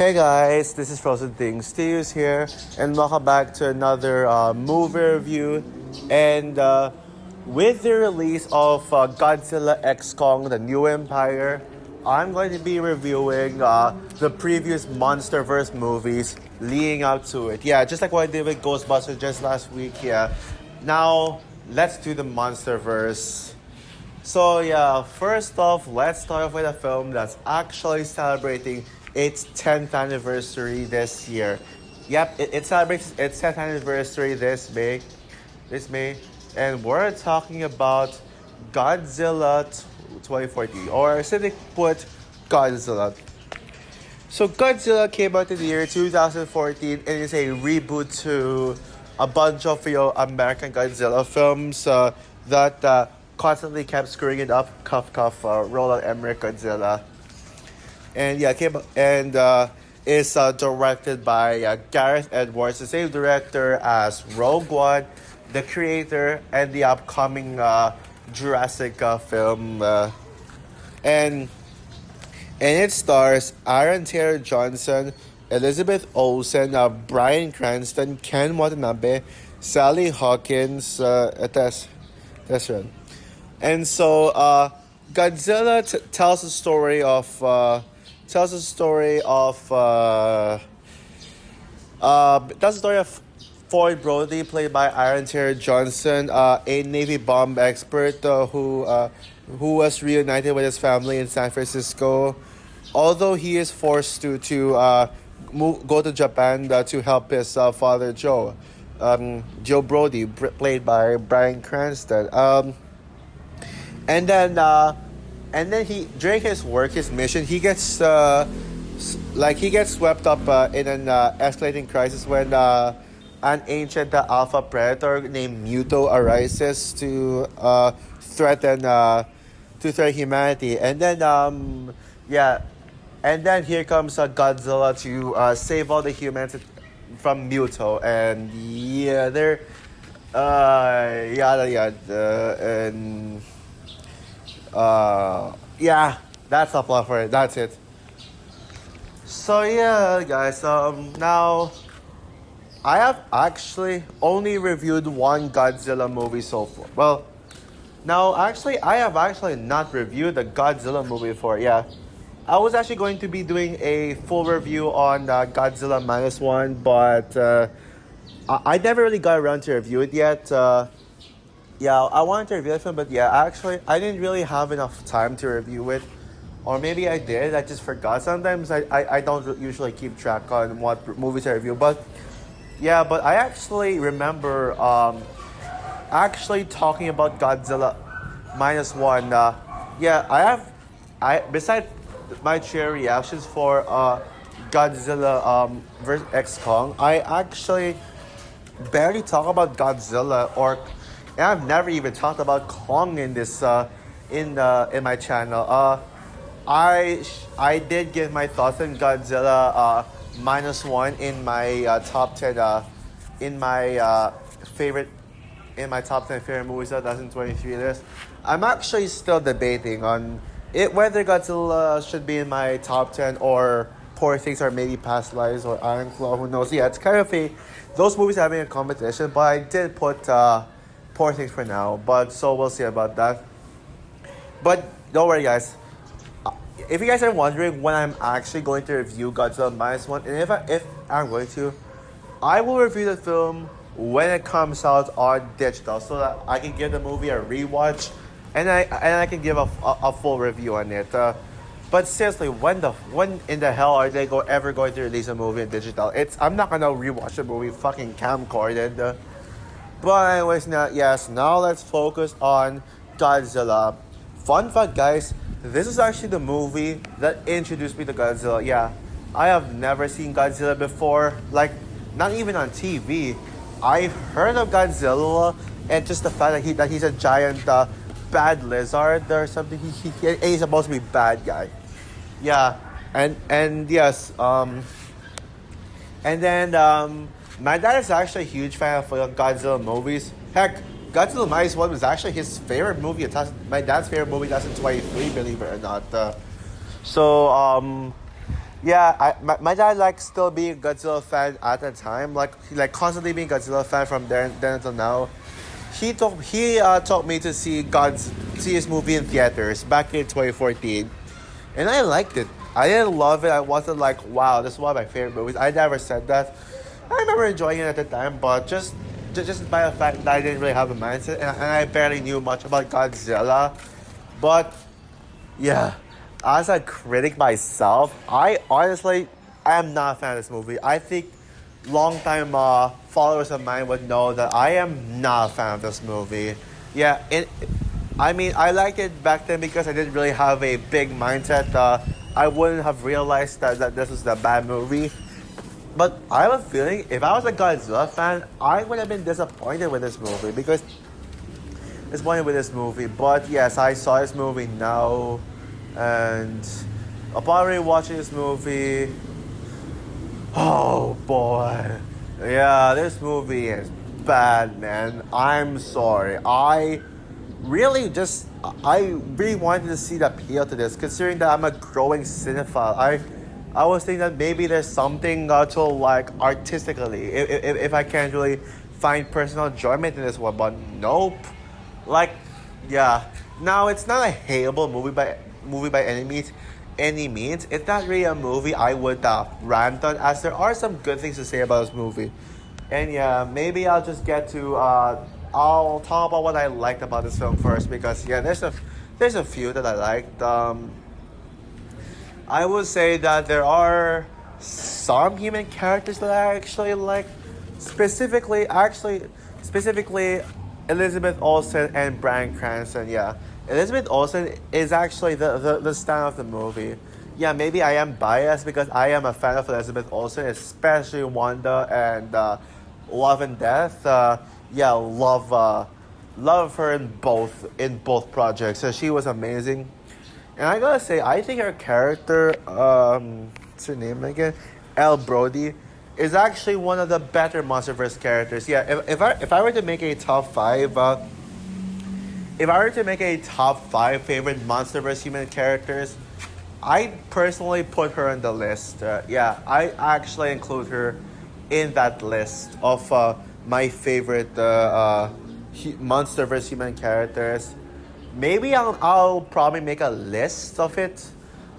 Hey guys, this is Frozen Things. Steve's here, and welcome back to another movie review. And with the release of Godzilla X Kong: The New Empire, I'm going to be reviewing the previous MonsterVerse movies leading up to it. Yeah, just like what I did with Ghostbusters just last week. Yeah, now let's do the MonsterVerse. So yeah, first off, let's start off with a film that's actually celebrating its 10th anniversary this year. Yep, it celebrates its 10th anniversary this May. And we're talking about Godzilla 2014, or simply put, Godzilla. So Godzilla came out in the year 2014 and is a reboot to a bunch of American Godzilla films that constantly kept screwing it up. Cuff cuff, Roland Emmerich Godzilla. And yeah, is directed by Gareth Edwards, the same director as Rogue One, the creator, and the upcoming Jurassic film. And it stars Aaron Taylor Johnson, Elizabeth Olsen, Bryan Cranston, Ken Watanabe, Sally Hawkins, that's right. And so Godzilla tells the story of Floyd Brody, played by Aaron Taylor Johnson, a Navy bomb expert who was reunited with his family in San Francisco, although he is forced to go to Japan to help his father Joe Brody, played by Bryan Cranston. And then he, during his mission, he gets swept up in an escalating crisis when an ancient alpha predator named Muto arises to threaten humanity. And then here comes Godzilla to save all the humans from Muto. And yeah, they're yeah, that's the plot for it. That's it. So yeah, guys. Now I have actually only reviewed one Godzilla movie so far. Well, now actually I have actually not reviewed the Godzilla movie before. Yeah, I was actually going to be doing a full review on Godzilla -1, but I never really got around to review it yet. Yeah, I wanted to review the film, but yeah, actually, I didn't really have enough time to review it. Or maybe I did, I just forgot. Sometimes I don't usually keep track on what movies I review. But yeah, but I actually remember actually talking about Godzilla -1. Besides my chair reactions for Godzilla vs. X Kong, I actually barely talk about Godzilla and I've never even talked about Kong in this in my channel. I did give my thoughts on Godzilla -1 in my top 10 in my top 10 favorite movies of 2023 list. I'm actually still debating on whether Godzilla should be in my top 10 or Poor Things, or maybe Past Lives, or Iron Claw. Who knows? Yeah, it's kind of those movies having a competition, but I did put Poor Things for now, but so we'll see about that. But don't worry, guys. If you guys are wondering when I'm actually going to review Godzilla -1, and if I'm going to, I will review the film when it comes out on digital, so that I can give the movie a rewatch, and I can give a full review on it. But seriously, when in the hell are they ever going to release a movie in digital? I'm not gonna rewatch the movie fucking camcorded. But anyways, now let's focus on Godzilla. Fun fact, guys, this is actually the movie that introduced me to Godzilla. Yeah, I have never seen Godzilla before, like, not even on TV. I've heard of Godzilla, and just the fact that he's a giant bad lizard or something. He's supposed to be bad guy. Yeah, and yes, and then my dad is actually a huge fan of Godzilla movies. Heck, Godzilla -1 was actually his favorite movie. My dad's favorite movie, 2023, believe it or not. Yeah, my dad like still being a Godzilla fan at the time, like he like constantly being a Godzilla fan from then until now. He told me to see his movie in theaters back in 2014, and I liked it. I didn't love it. I wasn't like, wow, this is one of my favorite movies. I never said that. I remember enjoying it at the time, but just by the fact that I didn't really have a mindset, and I barely knew much about Godzilla. But yeah, as a critic myself, I am not a fan of this movie. I think longtime followers of mine would know that I am not a fan of this movie. Yeah, I mean, I liked it back then because I didn't really have a big mindset. I wouldn't have realized that this was a bad movie. But I have a feeling if I was a Godzilla fan, I would have been disappointed with this movie because disappointed with this movie. But yes, I saw this movie now, and upon rewatching this movie, oh boy, yeah, this movie is bad, man. I'm sorry. I really wanted to see the appeal to this, considering that I'm a growing cinephile. I was thinking that maybe there's something to like artistically, if I can't really find personal enjoyment in this one, but nope. Like, yeah. Now it's not a hateable movie by any means. It's not really a movie I would rant on, as there are some good things to say about this movie. And yeah, maybe I'll just get to I'll talk about what I liked about this film first, because yeah, there's a few that I liked. I would say that there are some human characters that I actually like. Specifically, Elizabeth Olsen and Bryan Cranston. Yeah, Elizabeth Olsen is actually the star of the movie. Yeah, maybe I am biased because I am a fan of Elizabeth Olsen, especially Wanda and Love and Death. Yeah, love her in both projects. So she was amazing. And I gotta say, I think her character, what's her name again? Elle Brody, is actually one of the better MonsterVerse characters. Yeah, if I were to make a top five, if I were to make a top five favorite MonsterVerse human characters, I personally put her on the list. Yeah, I actually include her in that list of my favorite MonsterVerse human characters. Maybe I'll probably make a list of it.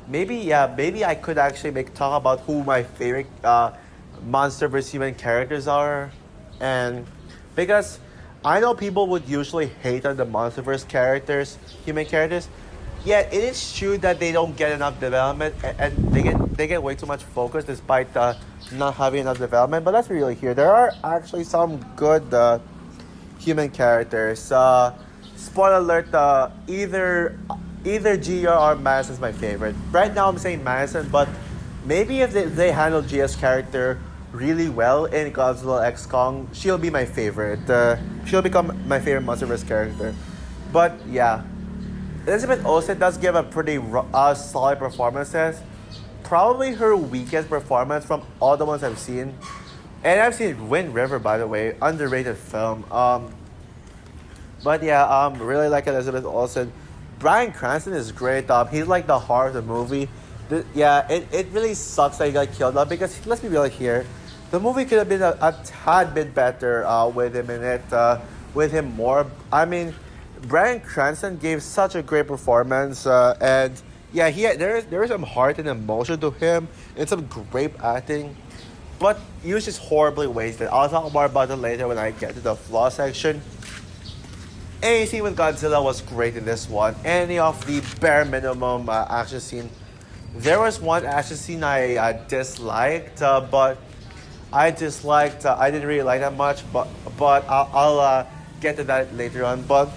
Maybe I could actually talk about who my favorite MonsterVerse human characters are, and because I know people would usually hate on the MonsterVerse human characters. Yeah, it is true that they don't get enough development, and they get way too much focus despite not having enough development. But let's be really here. There are actually some good human characters. Spoiler alert, either Gia or Madison is my favorite. Right now I'm saying Madison, but maybe if they handle Gia's character really well in Godzilla X Kong, she'll be my favorite. She'll become my favorite MonsterVerse character. But yeah, Elizabeth Olsen does give a pretty solid performances. Probably her weakest performance from all the ones I've seen. And I've seen Wind River, by the way, underrated film. But yeah, really like Elizabeth Olsen. Bryan Cranston is great. He's like the heart of the movie. Yeah, it really sucks that he got killed off because let's be real here. The movie could have been a tad bit better with him in it, with him more. I mean, Bryan Cranston gave such a great performance, and yeah, there is some heart and emotion to him, and some great acting. But he was just horribly wasted. I'll talk more about it later when I get to the flaw section. Any scene with Godzilla was great in this one. Any of the bare minimum action scene. There was one action scene I disliked, but I didn't really like that much. But I'll get to that later on. But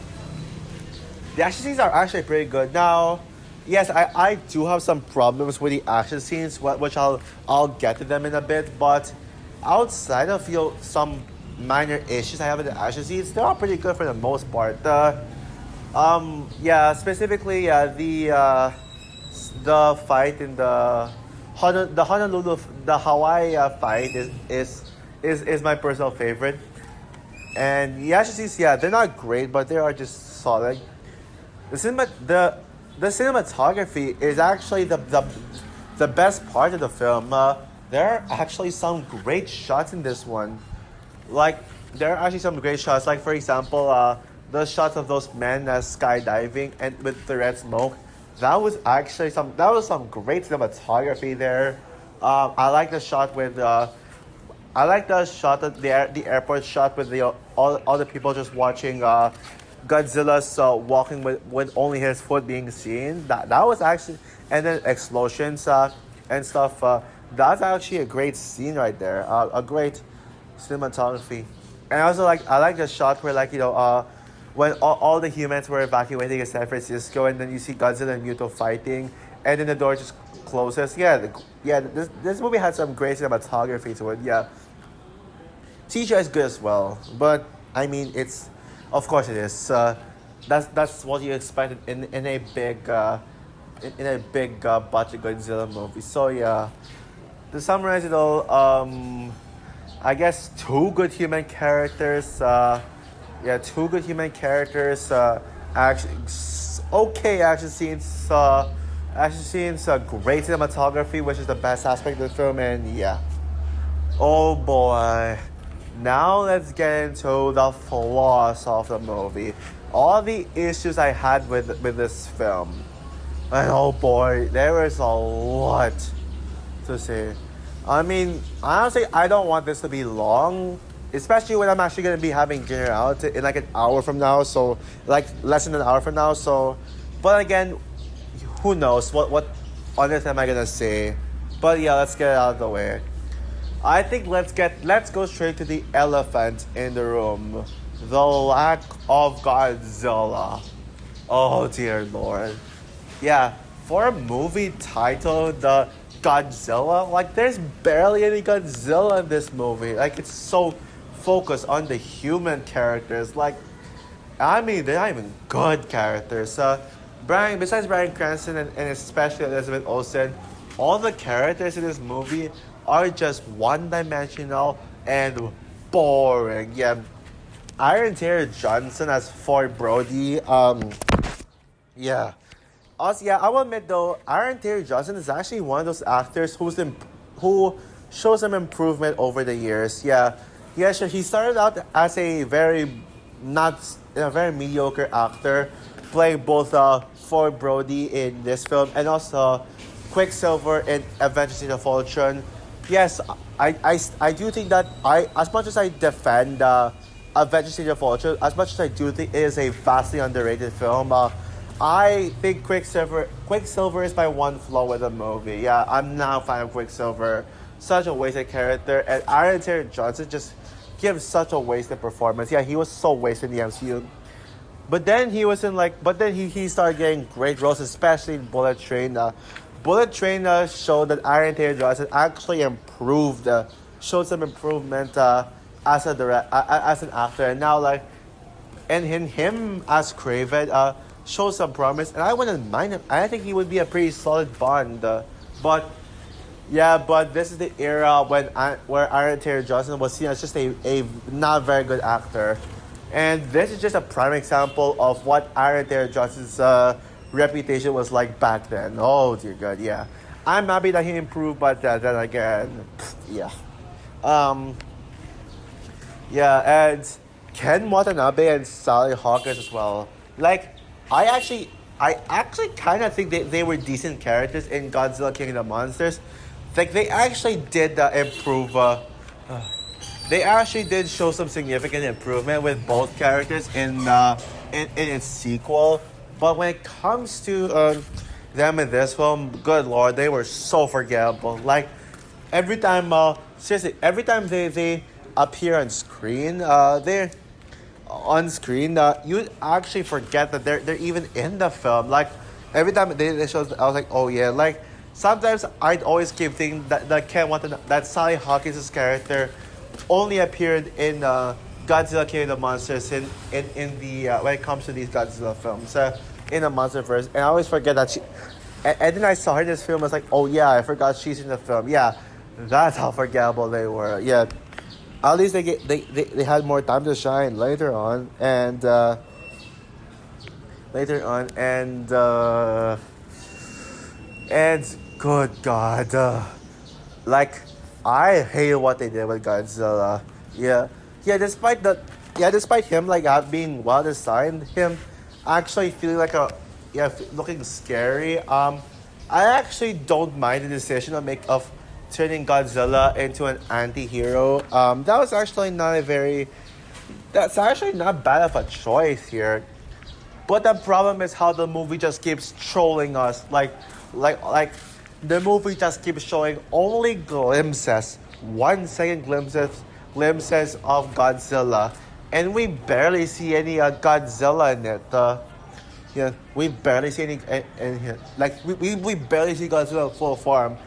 the action scenes are actually pretty good. Now, yes, I do have some problems with the action scenes, which I'll get to them in a bit. But outside of some minor issues I have with the action scenes, they're all pretty good for the most part. Specifically the fight in the Honolulu, the Hawaii fight is my personal favorite. And the action scenes, yeah, they're not great, but they are just solid. The cinematography is actually the best part of the film, there are actually some great shots in this one. Like, there are actually some great shots. Like, for example, the shots of those men skydiving and with the red smoke. That was some great cinematography there. I like the shot with I like the shot at the airport shot with the all the people just watching Godzilla's walking with only his foot being seen. That was actually, and then explosions and stuff. That's actually a great scene right there. A great cinematography. And I like the shot where when all the humans were evacuating in San Francisco, and then you see Godzilla and Muto fighting, and then the door just closes. This movie had some great cinematography to it. Yeah, CGI is good as well, but I mean of course it is. That's what you expect in a big budget Godzilla movie. So yeah, to summarize it all, I guess two good human characters. Two good human characters. Okay action scenes. Great cinematography, which is the best aspect of the film, and yeah. Oh boy. Now let's get into the flaws of the movie. All the issues I had with this film. And oh boy, there is a lot to say. I mean, honestly, I don't want this to be long, especially when I'm actually going to be having dinner out in like an hour from now, so like less than an hour from now. So, but again, who knows what honest am I going to say? But yeah, let's get it out of the way. I think let's go straight to the elephant in the room. The lack of Godzilla. Oh dear Lord. Yeah, for a movie titled The Godzilla, like there's barely any Godzilla in this movie. Like it's so focused on the human characters. Like, I mean, they're not even good characters. Besides Bryan Cranston and especially Elizabeth Olsen, all the characters in this movie are just one-dimensional and boring. Yeah, Aaron Taylor Johnson as Ford Brody. Yeah. Also, yeah, I will admit though, Aaron Taylor Johnson is actually one of those actors who shows some improvement over the years. Yeah, sure. He started out as a very mediocre actor, playing both Ford Brody in this film and also Quicksilver in Avengers: Age of Ultron. Yes, I do think that as much as I defend Avengers: Age of Ultron, as much as I do think it is a vastly underrated film, I think Quicksilver is my one flaw with the movie. Yeah, I'm not a fan of Quicksilver. Such a wasted character, and Aaron Taylor Johnson just gives such a wasted performance. Yeah, he was so wasted in the MCU. But then he started getting great roles, especially in Bullet Train. Bullet Train showed that Aaron Taylor Johnson actually showed some improvement as an actor, and now and in him as Kraven shows some promise, and I wouldn't mind him. I think he would be a pretty solid Bond, but this is the era where Aaron Taylor Johnson was seen as just a not very good actor, and this is just a prime example of what Aaron Taylor Johnson's reputation was like back then. Oh dear God, yeah. I'm happy that he improved, but then again, yeah. And Ken Watanabe and Sally Hawkins as well. Like, I actually kind of think they were decent characters in Godzilla King of the Monsters. Like, they actually did improve. They actually did show some significant improvement with both characters in its sequel. But when it comes to them in this film, good lord, they were so forgettable. Like, every time they appear on screen, you actually forget that they're even in the film. Like, every time they show, I was like, oh yeah. Like, sometimes I'd always keep thinking that Sally Hawkins' character only appeared in Godzilla King of the Monsters in the when it comes to these Godzilla films in the Monsterverse, and I always forget that she. And then I saw her in this film. I was like, oh yeah, I forgot she's in the film. Yeah, that's how forgettable they were. Yeah, at least they had more time to shine later on, and Good God. Like, I hate what they did with Godzilla. Yeah. Yeah, despite him, like, being well designed, him actually feeling like looking scary. I actually don't mind the decision of turning Godzilla into an anti-hero. That's actually not bad of a choice here. But the problem is how the movie just keeps trolling us. Like the movie just keeps showing only glimpses, 1 second glimpses of Godzilla, and we barely see any Godzilla in it. Yeah, we barely see any like we barely see Godzilla in full form.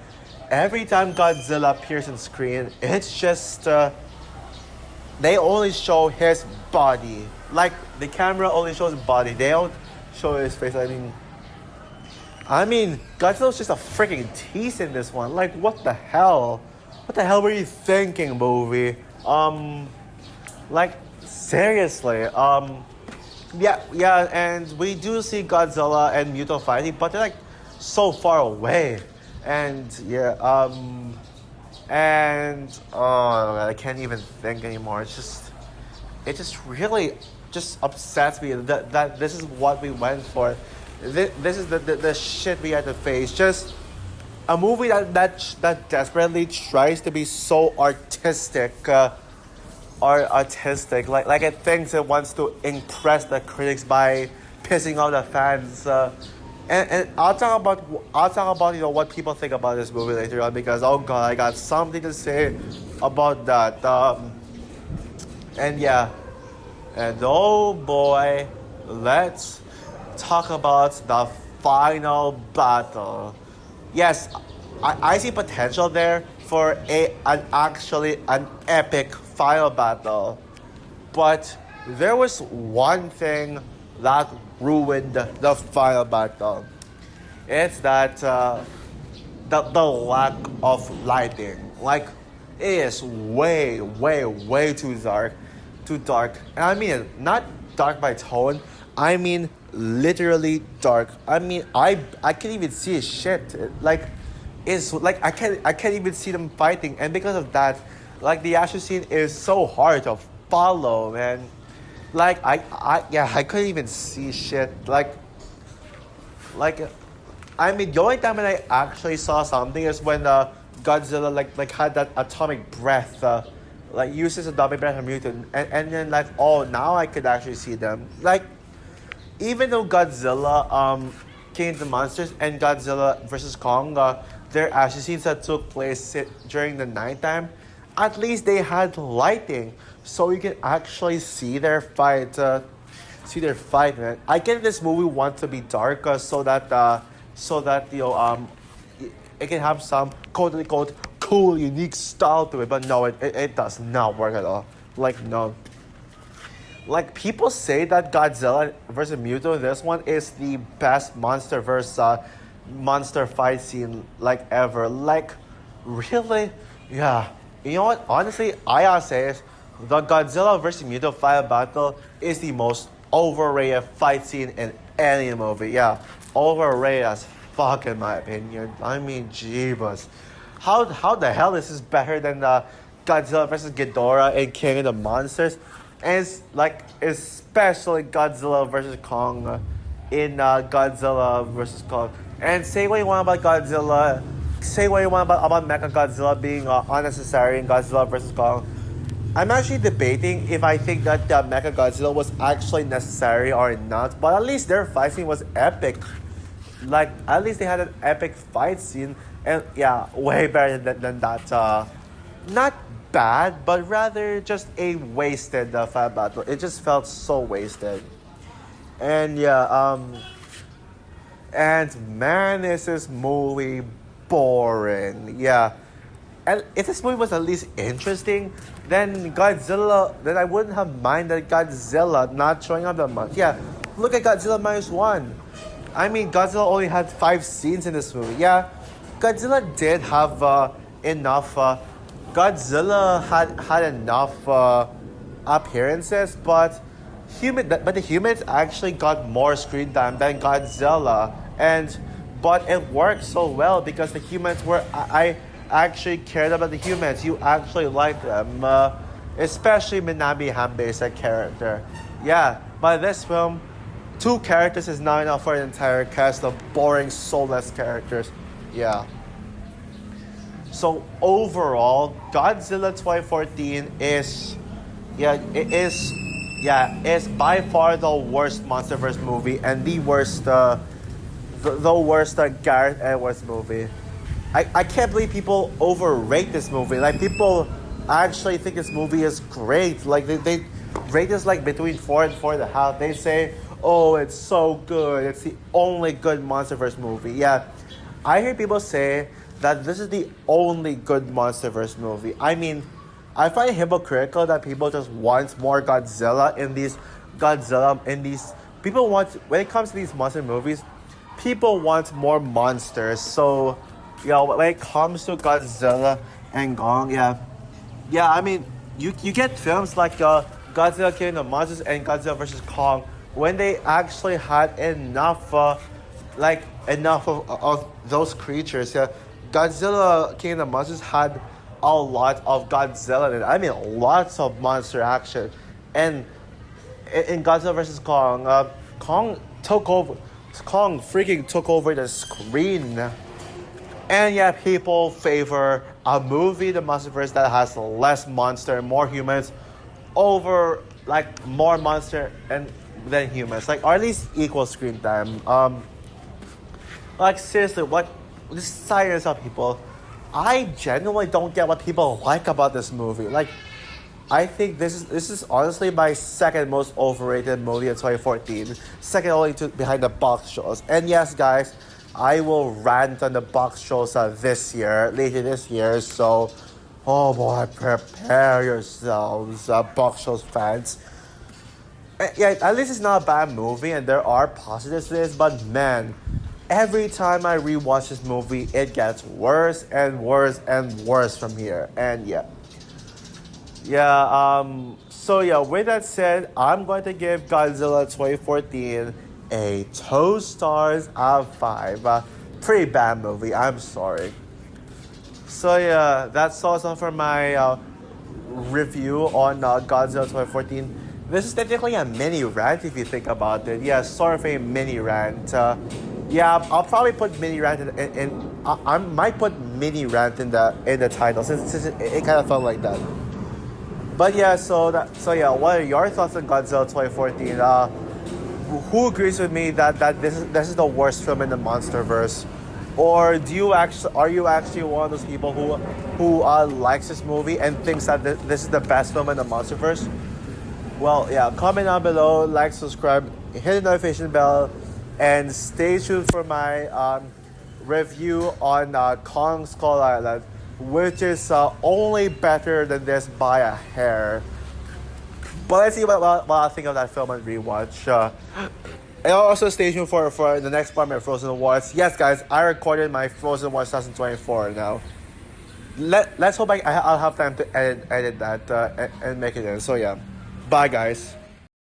Every time Godzilla appears on screen, it's just they only show his body. Like the camera only shows body. They don't show his face. I mean, Godzilla's just a freaking tease in this one. Like, what the hell? What the hell were you thinking, movie? Like, seriously. Yeah, and we do see Godzilla and Muto fighting, but they're like so far away. And yeah, I can't even think anymore. It just really just upsets me that this is what we went for. This is the shit we had to face. Just a movie that desperately tries to be so artistic, like it thinks it wants to impress the critics by pissing off the fans. And I'll talk about what people think about this movie later on, because oh god, I got something to say about that. And yeah, and oh boy, let's talk about the final battle. Yes, I see potential there for an epic final battle, but there was one thing that ruined the final battle. It's that the lack of lighting. Like, it is way too dark. And I mean not dark by tone. I mean literally dark. I mean I can't even see shit. It's like I can't even see them fighting, and because of that, like the action scene is so hard to follow, man. Like I couldn't even see shit. Like I mean the only time when I actually saw something is when Godzilla like had that atomic breath, like uses atomic breath on mutant, and then like, oh, now I could actually see them. Like, even though Godzilla King of the Monsters and Godzilla versus Kong, their action scenes that took place during the nighttime, at least they had lighting, so you can actually see their fight. Man. I get this movie wants to be dark, so that it can have some quote unquote cool, unique style to it, but no, it does not work at all. Like, no. Like, people say that Godzilla versus Muto, this one is the best monster versus monster fight scene like ever. Like, really? Yeah. You know what? Honestly, I gotta say it. The Godzilla versus Muto fight battle is the most overrated fight scene in any movie. Yeah, overrated as fuck in my opinion. I mean, jeebus. How the hell is this better than Godzilla versus Ghidorah in King of the Monsters? And it's like, especially Godzilla versus Kong in Godzilla versus Kong. And say what you want about Godzilla, say what you want about Mecha Godzilla being unnecessary in Godzilla versus Kong. I'm actually debating if I think that Mecha Godzilla was actually necessary or not, but at least their fight scene was epic. Like, at least they had an epic fight scene, and yeah, way better than that. Not bad, but rather just a wasted fight battle. It just felt so wasted. And yeah, and man, is this movie boring. Yeah. And if this movie was at least interesting, then I wouldn't have minded Godzilla not showing up that much. Yeah, look at Godzilla -1. I mean, Godzilla only had 5 scenes in this movie. Yeah, Godzilla did have enough. Godzilla had enough appearances, but the humans actually got more screen time than Godzilla, and but it worked so well because the humans were. I actually cared about the humans. You actually liked them, especially Minami Hanbei's character. Yeah, but this film, two characters is not enough for an entire cast of boring, soulless characters. Yeah. So overall, Godzilla 2014 is, is by far the worst MonsterVerse movie and the worst, the worst Gareth Edwards movie. I can't believe people overrate this movie. Like people actually think this movie is great. Like they rate this like between 4 and 4.5. They say, oh, it's so good. It's the only good MonsterVerse movie. Yeah, I hear people say that this is the only good MonsterVerse movie. I mean, I find it hypocritical that people just want more Godzilla in these people want, when it comes to these monster movies, people want more monsters. So, when it comes to Godzilla and Kong, I mean, you get films like Godzilla King of the Monsters and Godzilla vs. Kong when they actually had enough of those creatures. Yeah. Godzilla King of the Monsters had a lot of Godzilla in it. I mean, lots of monster action. And in Godzilla vs. Kong, Kong freaking took over the screen. And yeah, people favor a movie, the MonsterVerse, that has less monster and more humans over like more monster and than humans. Like, or at least equal screen time. Like seriously, what? Just silence up, people. I genuinely don't get what people like about this movie. Like, I think this is honestly my second most overrated movie of 2014, second only to behind the box shows. And yes, guys, I will rant on the box shows later this year. So, oh boy, prepare yourselves, box shows fans. Yeah, at least it's not a bad movie, and there are positives to this. But man, every time I rewatch this movie, it gets worse and worse and worse from here. And so with that said, I'm going to give Godzilla 2014 a 2 stars out of 5. Pretty bad movie, I'm sorry. So that's also for my review on Godzilla 2014. This is technically a mini rant if you think about it. Yeah, sort of a mini rant. I'll probably put mini rant in I might put mini rant in the title since it kind of felt like that. But what are your thoughts on Godzilla 2014? Who agrees with me that this is the worst film in the MonsterVerse, or are you actually one of those people who likes this movie and thinks that this is the best film in the MonsterVerse? Well, comment down below, like, subscribe, hit the notification bell, and stay tuned for my review on Kong Skull Island, which is only better than this by a hair. But let's see what I think of that film and rewatch. And also stay tuned for the next part of my Frozen Awards. Yes, guys, I recorded my Frozen Awards 2024 now. Let's hope I'll have time to edit that and make it in. So bye, guys.